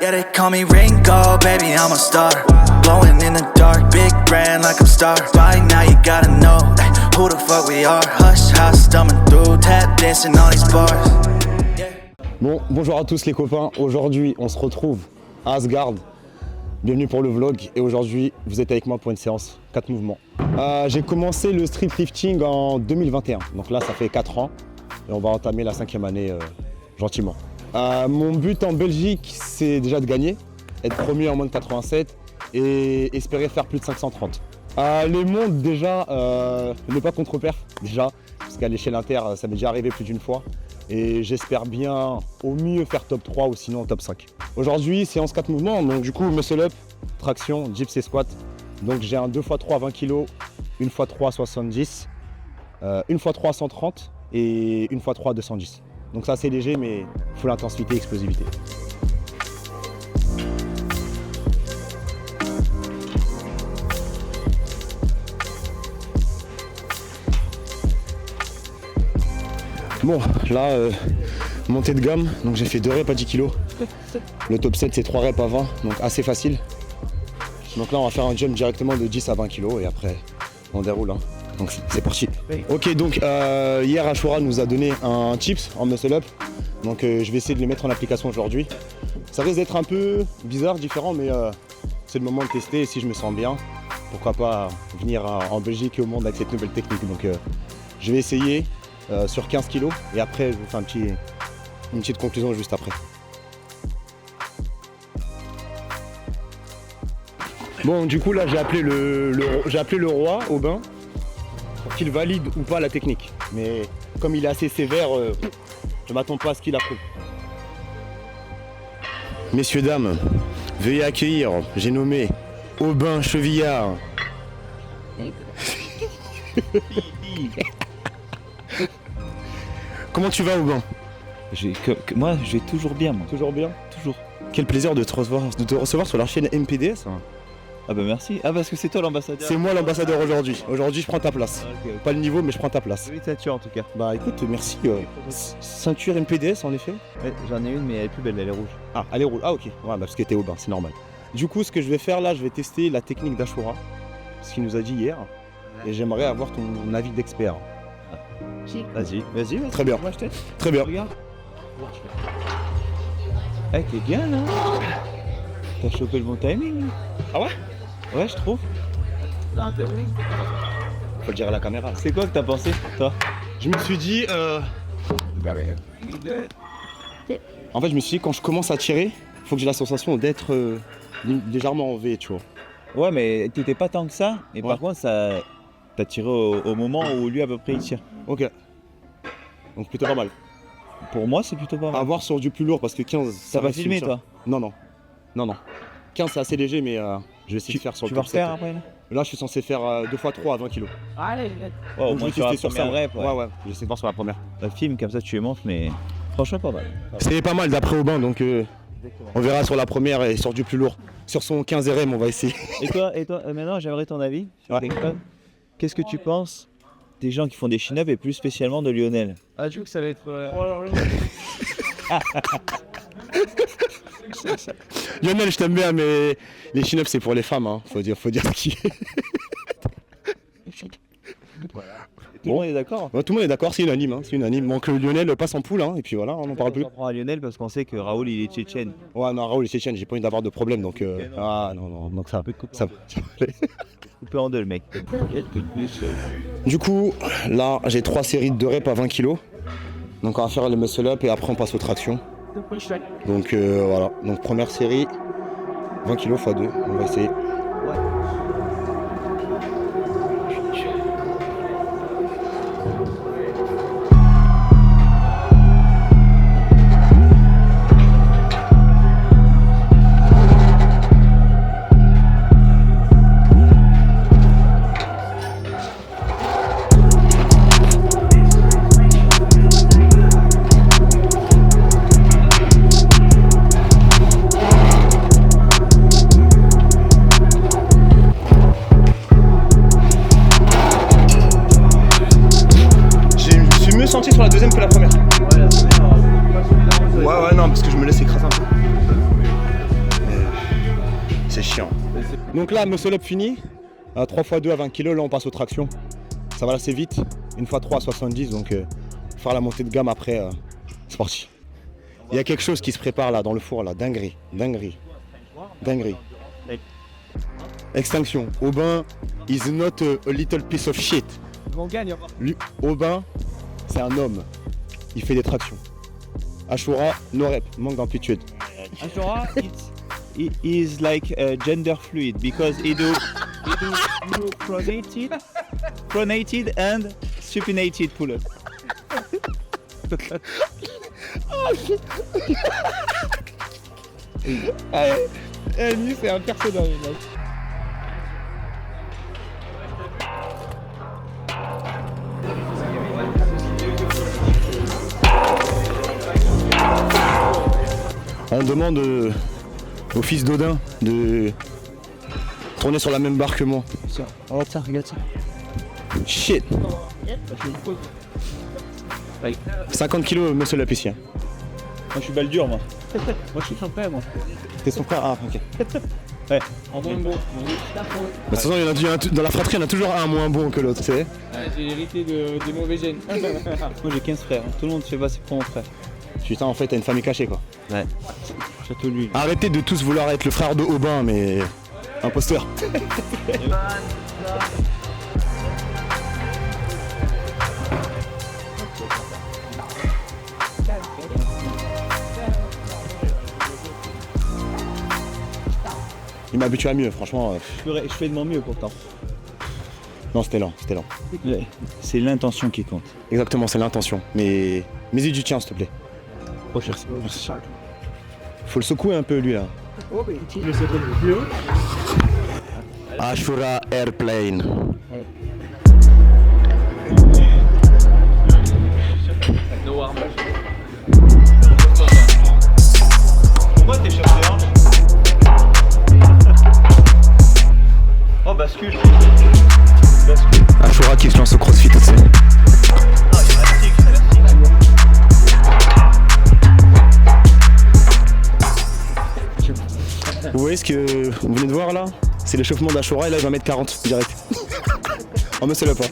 Yeah, they call me Ringo, baby, I'm a star. Blowing in the dark, big brand like I'm star. By now you gotta know who the fuck we are. Hush, house, stumbling through, tap dancing on these bars. Bon, bonjour à tous les copains. Aujourd'hui, on se retrouve à Asgard. Bienvenue pour le vlog. Et aujourd'hui, vous êtes avec moi pour une séance 4 mouvements. J'ai commencé le street lifting en 2021. Donc là, ça fait 4 ans. Et on va entamer la 5e année gentiment. Mon but en Belgique, c'est déjà de gagner, être premier en moins de 87 et espérer faire plus de 530. Les mondes déjà, ne pas contre-perf déjà, parce qu'à l'échelle inter, ça m'est déjà arrivé plus d'une fois. Et j'espère bien au mieux faire top 3 ou sinon top 5. Aujourd'hui, séance 4 mouvements, donc du coup muscle up, traction, dips et squat. Donc j'ai un 2x3 à 20 kg, 1x3 à 70, 1x3 à 130 et 1x3 à 210. Donc ça c'est léger mais full intensité, explosivité. Bon là, montée de gamme, donc j'ai fait 2 reps à 10 kg. Le top 7 c'est 3 reps à 20, donc assez facile. Donc là on va faire un jump directement de 10 à 20 kg et après on déroule. Hein. Donc c'est parti. Ok, donc hier Ashura nous a donné un tips en muscle up. Donc je vais essayer de le mettre en application aujourd'hui. Ça risque d'être un peu bizarre, différent, mais c'est le moment de tester. Et si je me sens bien, pourquoi pas venir en Belgique et au monde avec cette nouvelle technique. Donc je vais essayer sur 15 kg et après je vous fais une petite conclusion juste après. Bon, du coup là j'ai appelé le roi au bain pour qu'il valide ou pas la technique. Mais comme il est assez sévère, je m'attends pas à ce qu'il approuve. Messieurs, dames, veuillez accueillir, j'ai nommé Aubin Chevillard. Comment tu vas, Aubin? Moi, je vais toujours bien. Moi. Toujours bien? Toujours. Quel plaisir de te recevoir sur la chaîne MPDS. Hein. Ah bah merci. Ah parce que c'est toi l'ambassadeur. C'est moi l'ambassadeur aujourd'hui. Aujourd'hui je prends ta place. Okay. Pas le niveau mais je prends ta place. Oui, ceinture en tout cas. Bah écoute, merci. Ceinture MPDS en effet. Ouais, j'en ai une mais elle est plus belle, elle est rouge. Ah, elle est rouge. Ah ok. Ouais, bah, parce qu'elle était au bain, c'est normal. Du coup ce que je vais faire là, je vais tester la technique d'Ashura. Ce qu'il nous a dit hier. Et j'aimerais avoir ton avis d'expert. Vas-y. Très bien. Moi je t'aide. Très bien. Regarde. Eh, t'es bien là. T'as chopé le bon timing. Ah ouais? Ouais, je trouve. Faut le dire à la caméra. C'est quoi que t'as pensé, toi? Je me suis dit... En fait, je me suis dit, quand je commence à tirer, faut que j'ai la sensation d'être légèrement en V, tu vois. Ouais, mais t'étais pas tant que ça. Et ouais. Par contre, ça... t'as tiré au moment où lui, à peu près, il tire. Ok. Donc plutôt pas mal. Pour moi, c'est plutôt pas mal. À voir sur du plus lourd, parce que 15... T'as pas filmé, toi? Non. 15, c'est assez léger, mais je vais essayer de faire sur le top 7. Tu vas refaire après là? Là, je suis censé faire 2x3 à 20 kg. Allez, ouais, au moins tu vas sur la première rep. Ouais, j'essaie de voir sur la première. Le film, comme ça, tu les montres, mais franchement, pas mal. C'est pas mal d'après Aubin, donc on verra sur la première et sur du plus lourd. Sur son 15 RM, on va essayer. Et toi, maintenant, j'aimerais ton avis sur Kingston. Qu'est-ce que tu penses des gens qui font des chin-ups et plus spécialement de Lionel? Ah, tu veux que ça va être... Lionel, je t'aime bien, mais les chin-ups c'est pour les femmes, hein. Faut dire ce qui est. Voilà. Tout le monde est d'accord? Ouais, tout le monde est d'accord, c'est unanime, hein. C'est unanime. Donc Lionel passe en poule, hein, et puis voilà, on n'en parle plus. On prend à Lionel parce qu'on sait que Raoul il est tchétchène. Ouais, non, Raoul est tchétchène, j'ai pas envie d'avoir de problème, donc ah non, donc ça peut coupé en deux le mec. Du coup, là j'ai 3 séries de 2 reps à 20 kg. Donc on va faire le muscle up et après on passe aux tractions. Donc voilà, donc première série, 20 kg x 2, on va essayer. chiant. Donc là, muscle up fini. 3 x 2 à 20 kg, là on passe aux tractions. Ça va assez vite. 1 x 3 à 70, donc faire la montée de gamme après, c'est parti. Il y a quelque chose qui se prépare là dans le four, là. Dinguerie, dinguerie, dinguerie. Extinction. Aubin is not a little piece of shit. On gagne. Lui, Aubin, c'est un homme. Il fait des tractions. Ashura, no rep, manque d'amplitude. Ashura, it is like gender fluid because he do pronated and supinated pull-up. Lui, c'est un personnage. On demande au fils d'Odin de tourner sur la même barre que moi. Regarde ça, regarde ça. Shit. 50 kilos, monsieur l'apicien. Moi je suis balle dure moi. Moi je suis son frère moi. T'es son frère? Ah ok. Ouais. De toute façon, dans la fratrie, il y en a toujours un moins bon que l'autre, tu sais. J'ai hérité des mauvais gènes. Moi j'ai 15 frères. Tout le monde sait pas c'est pour mon frère. Putain, en fait, t'as une famille cachée quoi. Ouais. Surtout lui. Arrêtez de tous vouloir être le frère de Aubin, mais imposteur. Il m'a habitué à mieux, franchement. Je fais de mon mieux pourtant. Non, c'était lent, c'était lent. Ouais. C'est l'intention qui compte. Exactement, c'est l'intention. Mais mets-y du tien, s'il te plaît. Recherche. Faut le secouer un peu, lui, là. Ashura Airplane. Pourquoi t'es chef de hanche? Oh bascule. Ashura qui se lance au crossfit, tu sais. Ah, il est élastique. Vous voyez ce que vous venez de voir là? C'est l'échauffement d'Ashura et là il va mettre 40 direct. Oh mais c'est le pas.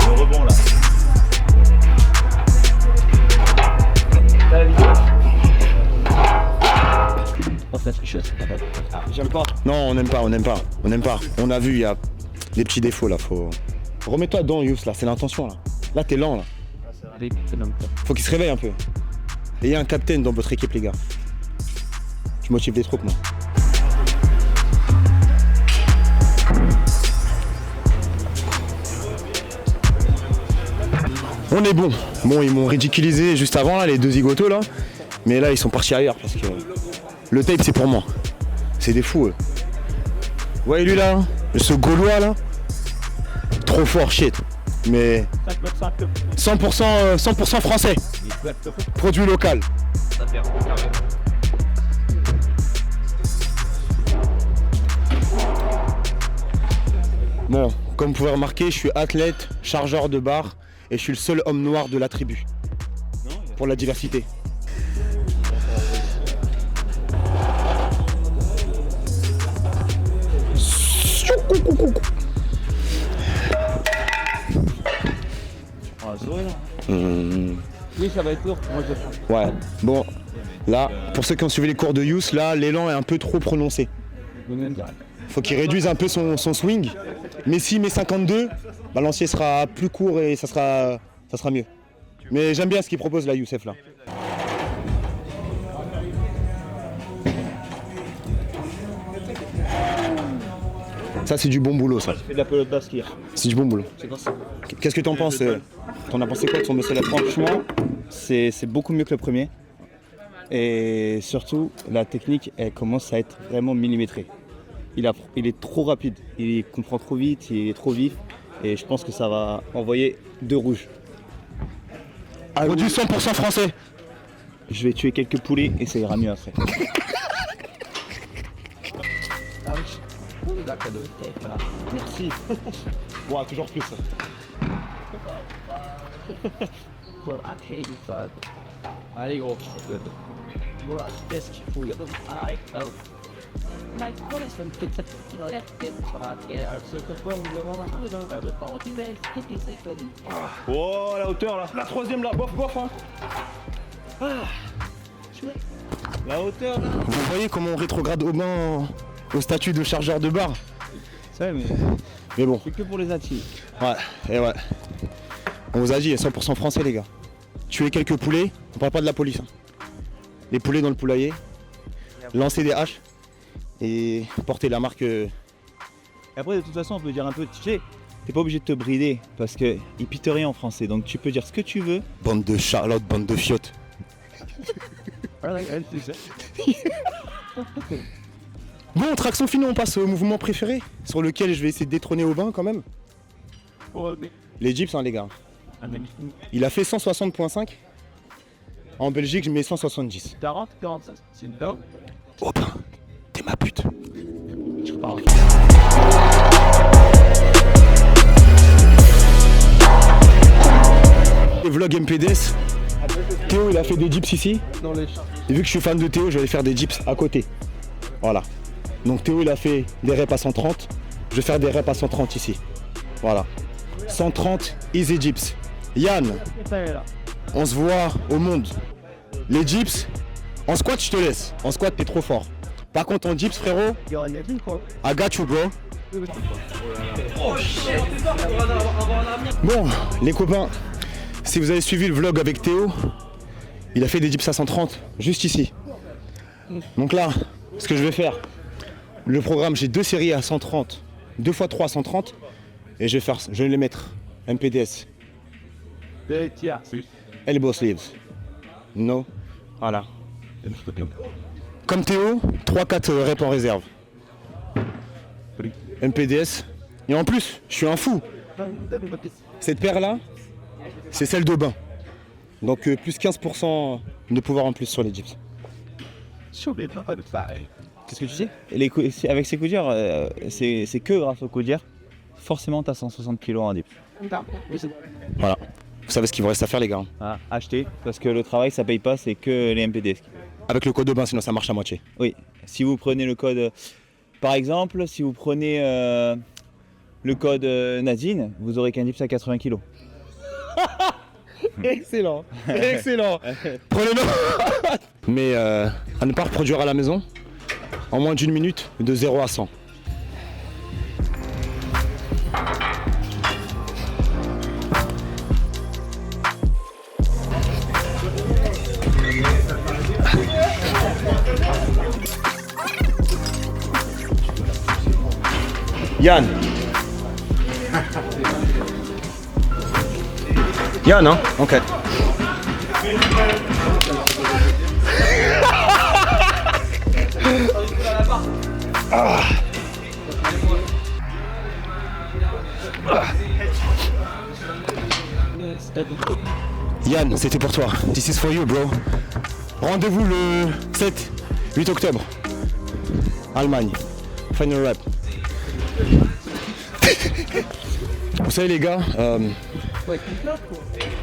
Le rebond là. J'aime pas. Non, on n'aime pas, on n'aime pas, on n'aime pas. On a vu, il y a des petits défauts là. Faut. Remets-toi dedans, Yous, là, c'est l'intention là. Là, t'es lent là. Faut qu'il se réveille un peu. Et il y a un capitaine dans votre équipe, les gars. Je motive les troupes, moi. On est bon. Bon, ils m'ont ridiculisé juste avant, là, les deux zigotos là. Mais là, ils sont partis ailleurs parce que le tape, c'est pour moi. C'est des fous, eux. Vous voyez lui là, ce Gaulois là, trop fort, shit. Mais 100% français. Produit local. Bon, comme vous pouvez remarquer, je suis athlète, chargeur de barre et je suis le seul homme noir de la tribu. Pour la diversité. Oui, ça va être lourd. Moi, je vais faire. Ouais, bon, là, pour ceux qui ont suivi les cours de Yous, là, l'élan est un peu trop prononcé. Faut qu'il réduise un peu son swing. Mais s'il met 52, bah, lancier sera plus court et ça sera mieux. Mais j'aime bien ce qu'il propose là, Youssef, là. Ça, c'est du bon boulot, ça. Je fais de la pelote basse hier. C'est du bon boulot. C'est pour ça. Qu'est-ce que t'en penses T'en as pensé quoi de son muscle up? Franchement, c'est beaucoup mieux que le premier. Et surtout, la technique, elle commence à être vraiment millimétrée. Il est trop rapide, il comprend trop vite, il est trop vif. Et je pense que ça va envoyer 2 rouges. Produit 100% français. Je vais tuer quelques poulets et ça ira mieux après. Merci. Bon, toujours plus. Allez gros. Oh, la hauteur là. La troisième là, bof bof hein. La hauteur là. Vous voyez comment on rétrograde Aubin au statut de chargeur de bar. Ça mais Mais bon, c'est que pour les intimes. ouais, et ouais. On vous a dit, 100% français les gars. Tuer quelques poulets, on parle pas de la police. Hein. Les poulets dans le poulailler, lancer des haches et porter la marque. Et après de toute façon on peut dire un peu, tu sais, t'es pas obligé de te brider parce que ils pitent rien en français. Donc tu peux dire ce que tu veux. Bande de Charlotte, bande de fiottes. Bon, traction finie, on passe au mouvement préféré, sur lequel je vais essayer de détrôner Aubin quand même. Les dips, hein, les gars. Il a fait 160.5. En Belgique, je mets 170. 40, 45, c'est une dope. Aubin, t'es ma pute. Les vlogs MPDS. Théo, il a fait des dips ici. Et vu que je suis fan de Théo, je vais aller faire des dips à côté. Voilà. Donc Théo, il a fait des reps à 130. Je vais faire des reps à 130 ici. Voilà. 130 easy dips. Yann, on se voit au monde. Les dips, en squat, je te laisse. En squat, t'es trop fort. Par contre, en dips, frérot, I got you, bro. Bon, les copains, si vous avez suivi le vlog avec Théo, il a fait des dips à 130, juste ici. Donc là, ce que je vais faire, le programme, j'ai 2 séries à 130, 2 x 3 à 130, et je vais les mettre MPDS. Elbow sleeves. No. Voilà. Comme Théo, 3-4 reps en réserve. MPDS. Et en plus, je suis un fou. Cette paire-là, c'est celle d'Aubin. Donc plus 15% de pouvoir en plus sur les dips. Qu'est-ce que tu dis avec ces coups durs, c'est que grâce aux coups durs, forcément t'as 160 kg en dip. Voilà. Vous savez ce qu'il vous reste à faire les gars. Ah, acheter, parce que le travail ça paye pas, c'est que les MPDS. Avec le code Aubin, sinon ça marche à moitié. Oui, si vous prenez le code, par exemple, si vous prenez le code Nadine, vous aurez qu'un dips à 80 kg. Excellent, excellent. Prenez-le. Mais à ne pas reproduire à la maison, en moins d'1 minute, de 0 à 100. Yann. Yann, hein? Ok. Yann, c'était pour toi. This is for you, bro. Rendez-vous le 7-8 octobre. Allemagne. Final rap. Vous savez les gars,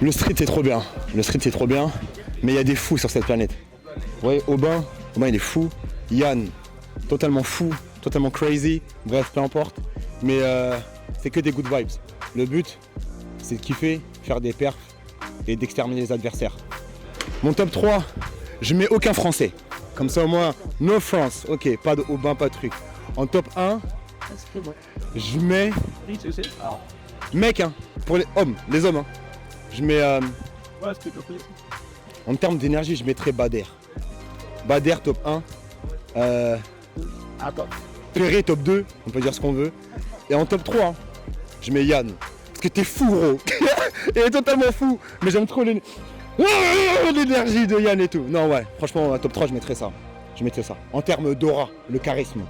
le street c'est trop bien. Le street c'est trop bien, mais il y a des fous sur cette planète. Vous voyez, Aubin il est fou. Yann, totalement fou, totalement crazy. Bref, peu importe. Mais c'est que des good vibes. Le but, c'est de kiffer, faire des perfs et d'exterminer les adversaires. Mon top 3, je mets aucun français. Comme ça au moins, no France. Ok, pas de Aubin, pas de truc. En top 1, je mets mec hein, pour les hommes, hein. Je mets en termes d'énergie, je mettrais Bader. Bader top 1. Perret top 2, on peut dire ce qu'on veut. Et en top 3, hein, je mets Yann. Parce que t'es fou gros. Il est totalement fou. Mais j'aime trop l'énergie de Yann et tout. Non ouais, franchement en top 3 je mettrais ça. Je mettrais ça. En termes d'aura, le charisme.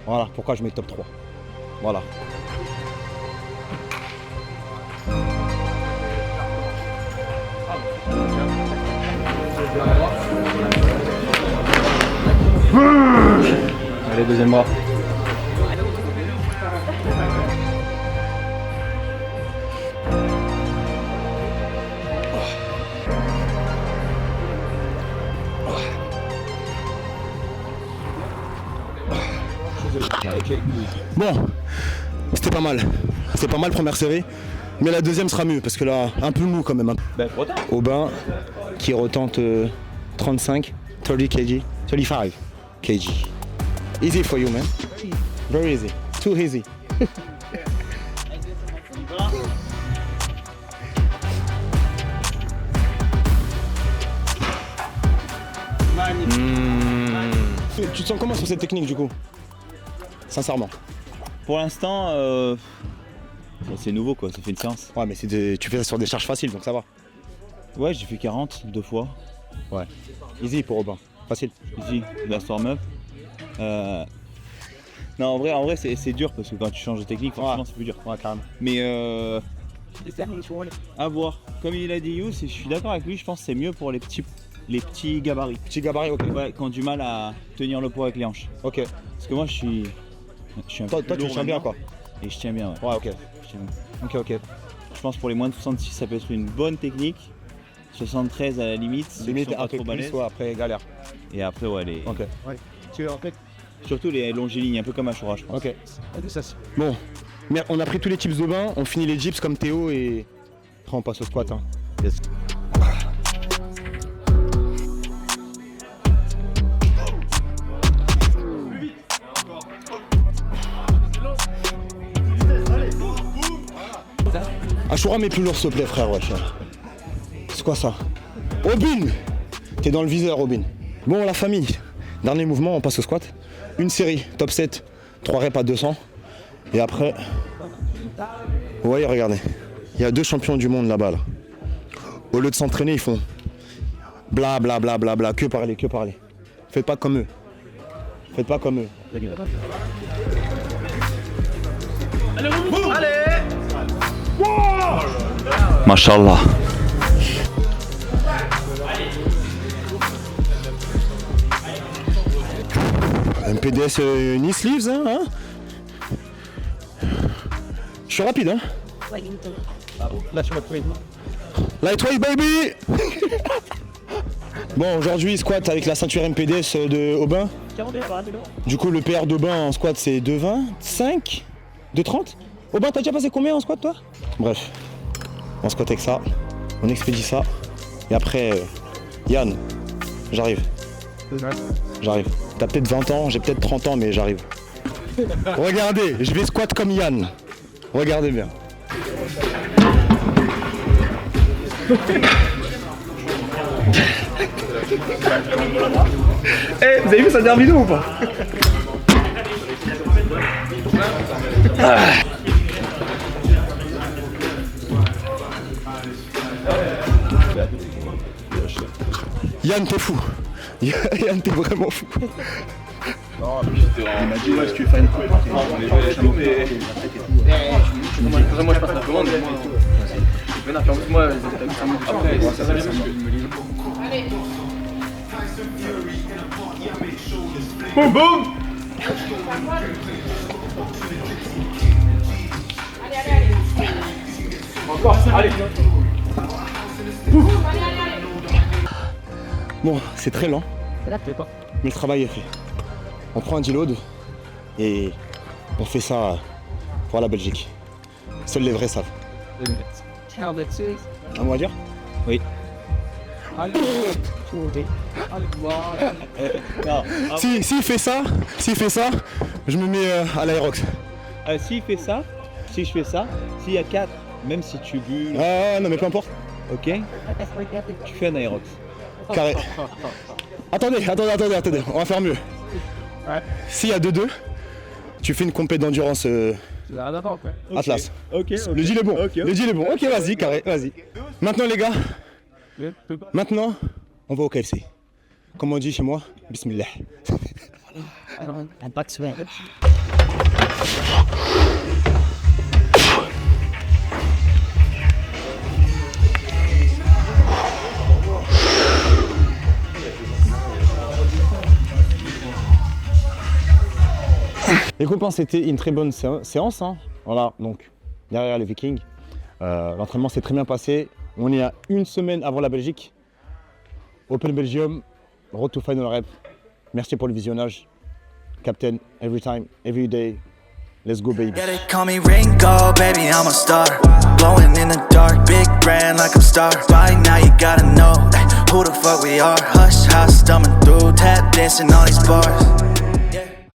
Voilà pourquoi je mets top 3. Voilà. Allez, deuxième bras. Bon, c'était pas mal. C'est pas mal première série. Mais la deuxième sera mieux parce que là, un peu mou quand même. Hein. Ben, retard. Aubin qui retente 35, 30 kg, 35 kg. Easy for you, man. Very easy. Too easy. Tu te sens comment sur cette technique du coup? Sincèrement. Pour l'instant, c'est nouveau quoi, ça fait une séance. Ouais, mais tu fais ça sur des charges faciles donc ça va. Ouais, j'ai fait 40 2 fois. Ouais. Easy pour Aubin. Facile. Ici, la storm up. Non, en vrai c'est dur parce que quand tu changes de technique, franchement, c'est plus dur. Ouais, carrément. Mais à voir. Comme il a dit Youss, et je suis d'accord avec lui, je pense que c'est mieux pour les petits gabarits. Petit gabarit, ok. Ouais, qui ont du mal à tenir le poids avec les hanches. Ok. Parce que moi, je suis un Toi, peu tu lourd tiens bien maintenant, quoi. Et je tiens bien, ouais. Ouais, ok. Je tiens bien. Ok, ok. Je pense pour les moins de 66, ça peut être une bonne technique. 73 à la limite, ceux qui Limite sont pas un peu trop plus, balèzes. ouais, après galère. Et après, ouais, Ok. surtout les longilignes, un peu comme Ashura, je pense. Ok. Bon, mais on a pris tous les tips d'Aubin, on finit les dips comme Théo et après on passe au squat. Hein. Yes. Ashura, mais plus lourd s'il te plaît frère, wesh. C'est quoi ça? Robin! T'es dans le viseur, Robin. Bon, la famille. Dernier mouvement, on passe au squat. Une série, top 7, 3 reps à 200. Et après, vous voyez, regardez. Il y a 2 champions du monde là-bas. Là. Au lieu de s'entraîner, ils font bla bla bla bla bla, que parler, que parler. Faites pas comme eux. Faites pas comme eux. Mashallah. MPDS knee sleeves, hein, Je suis rapide, hein. Lightweight, baby. Bon, aujourd'hui, squat avec la ceinture MPDS de Aubin. Du coup, le PR d'Aubin en squat, c'est 2,25, 2,30. Aubin, t'as déjà passé combien en squat, toi? Bref, on squat avec ça, on expédie ça. Et après, Yann, j'arrive. J'arrive. T'as peut-être 20 ans, j'ai peut-être 30 ans, mais j'arrive. Regardez, je vais squat comme Yann. Regardez bien. Eh, vous avez vu sa dernière vidéo ou pas? Yann, t'es fou. Yann, t'es vraiment fou. Non, j'étais en m'a dit, ouais, si tu veux faire une coupe, moi je passe la commande. Mais non, puis en plus, moi, après, ça va bien parce que me livre. Boum boum. Encore, allez. Bon, c'est très lent, mais le travail est fait. On prend un deload et on fait ça pour la Belgique. Seuls les vrais savent. Un mot à dire? Oui. S'il fait ça, je me mets à l'aérox. S'il fait ça, si je fais ça, s'il y a 4, même si tu bulles, Ah non mais peu importe. ok, tu fais un aérox. Carré. Attendez, on va faire mieux. S'il y a 2-2, tu fais une compète d'endurance Atlas. Ok. Le deal est bon. Le deal est bon. Ok, vas-y, carré, vas-y. Maintenant les gars, maintenant, on va au KFC. Comme on dit chez moi, bismillah. Un pack sweat. Les copains, c'était une très bonne séance. Hein. Voilà, donc derrière les Vikings. L'entraînement s'est très bien passé. On est à une semaine avant la Belgique. Open Belgium, road to final rep. Merci pour le visionnage. Captain, every time, every day. Let's go, baby. Yeah, they call me Ringo, baby, I'm a star. Blowing in the dark, big brand like I'm star. By now you gotta know who the fuck we are. Hush, house, thumbing through, tap dancing all these bars.